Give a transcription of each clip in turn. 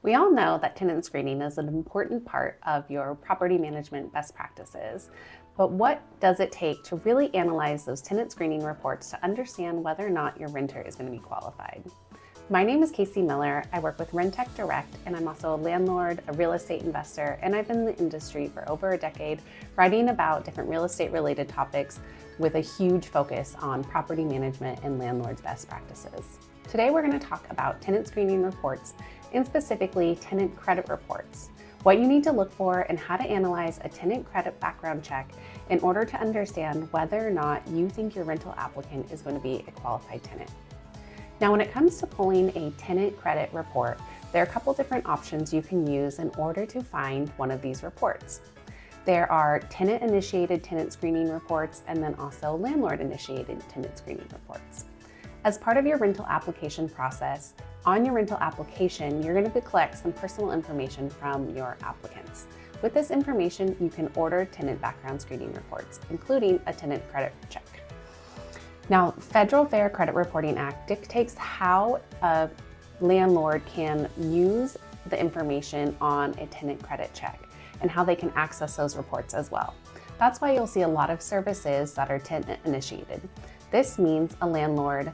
We all know that tenant screening is an important part of your property management best practices, but what does it take to really analyze those tenant screening reports to understand whether or not your renter is going to be qualified? My name is Kaycee Miller. I work with Rentec Direct, and I'm also a landlord, a real estate investor, and I've been in the industry for over a decade, writing about different real estate related topics with a huge focus on property management and landlords' best practices. Today, we're going to talk about tenant screening reports, and specifically tenant credit reports, what you need to look for, and how to analyze a tenant credit background check in order to understand whether or not you think your rental applicant is going to be a qualified tenant. Now, when it comes to pulling a tenant credit report, there are a couple different options you can use in order to find one of these reports. There are tenant-initiated tenant screening reports and then also landlord-initiated tenant screening reports. As part of your rental application process, on your rental application, you're going to collect some personal information from your applicants. With this information, you can order tenant background screening reports, including a tenant credit check. Now, Federal Fair Credit Reporting Act dictates how a landlord can use the information on a tenant credit check and how they can access those reports as well. That's why you'll see a lot of services that are tenant initiated. This means a landlord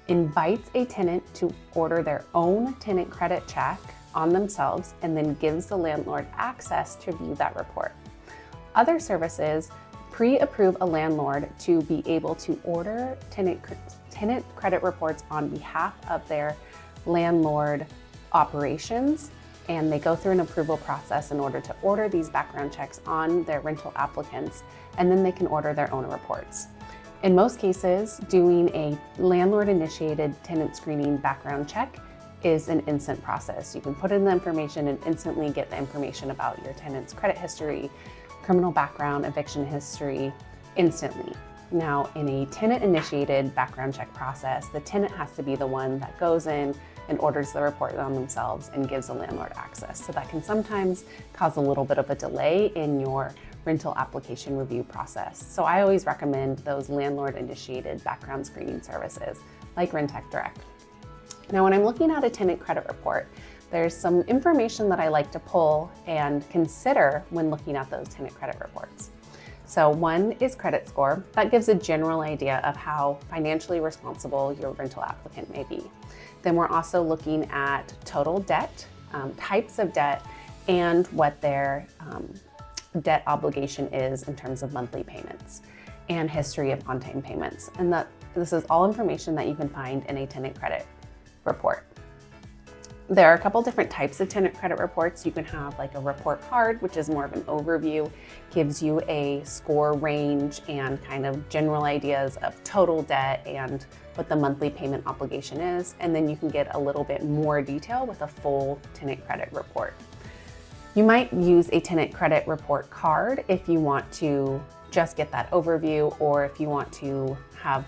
invites a tenant to order their own tenant credit check on themselves and then gives the landlord access to view that report. Other services pre-approve a landlord to be able to order tenant credit reports on behalf of their landlord operations, and they go through an approval process in order to order these background checks on their rental applicants, and then they can order their own reports. In most cases, doing a landlord-initiated tenant screening background check is an instant process. You can put in the information and instantly get the information about your tenant's credit history, criminal background, eviction history, instantly. Now, in a tenant-initiated background check process, the tenant has to be the one that goes in and orders the report on themselves and gives the landlord access. So that can sometimes cause a little bit of a delay in your rental application review process. So I always recommend those landlord-initiated background screening services like Rentec Direct. Now, when I'm looking at a tenant credit report, there's some information that I like to pull and consider when looking at those tenant credit reports. So one is credit score. That gives a general idea of how financially responsible your rental applicant may be. Then we're also looking at total debt, types of debt, and what their debt obligation is in terms of monthly payments and history of on-time payments. And this is all information that you can find in a tenant credit report. There are a couple different types of tenant credit reports. You can have like a report card, which is more of an overview, gives you a score range and kind of general ideas of total debt and what the monthly payment obligation is. And then you can get a little bit more detail with a full tenant credit report. You might use a tenant credit report card if you want to just get that overview, or if you want to have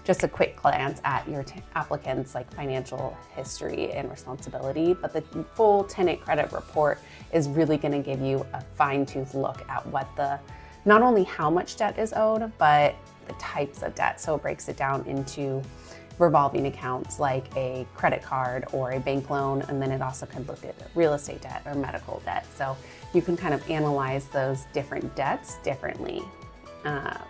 just a quick glance at your applicant's like financial history and responsibility. But the full tenant credit report is really going to give you a fine-tooth look at not only how much debt is owed, but the types of debt. So it breaks it down into revolving accounts like a credit card or a bank loan, and then it also could look at real estate debt or medical debt. So you can kind of analyze those different debts differently.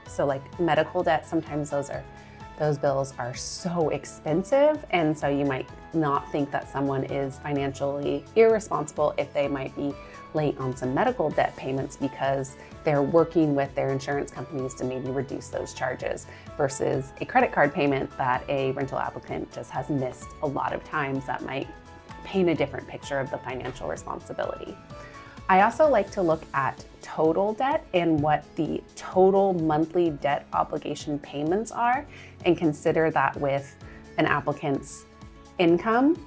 So like medical debt, sometimes those bills are so expensive, and so you might not think that someone is financially irresponsible if they might be late on some medical debt payments because they're working with their insurance companies to maybe reduce those charges, versus a credit card payment that a rental applicant just has missed a lot of times that might paint a different picture of the financial responsibility. I also like to look at total debt and what the total monthly debt obligation payments are, and consider that with an applicant's income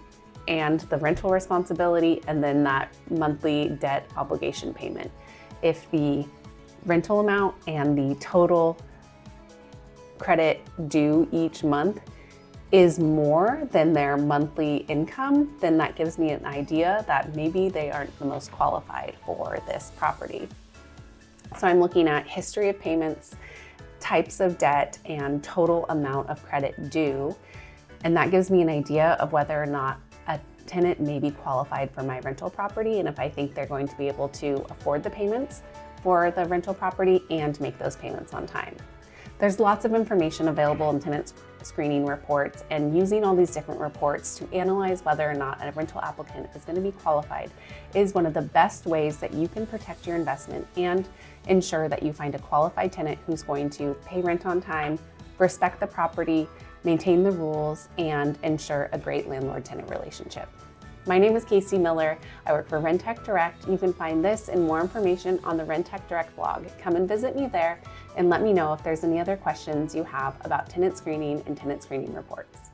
and the rental responsibility, and then that monthly debt obligation payment. If the rental amount and the total credit due each month is more than their monthly income, then that gives me an idea that maybe they aren't the most qualified for this property. So I'm looking at history of payments, types of debt, and total amount of credit due. And that gives me an idea of whether or not a tenant may be qualified for my rental property and if I think they're going to be able to afford the payments for the rental property and make those payments on time. There's lots of information available in tenant screening reports, and using all these different reports to analyze whether or not a rental applicant is going to be qualified is one of the best ways that you can protect your investment and ensure that you find a qualified tenant who's going to pay rent on time, respect the property, maintain the rules, and ensure a great landlord-tenant relationship. My name is Kaycee Miller. I work for Rentec Direct. You can find this and more information on the Rentec Direct blog. Come and visit me there and let me know if there's any other questions you have about tenant screening and tenant screening reports.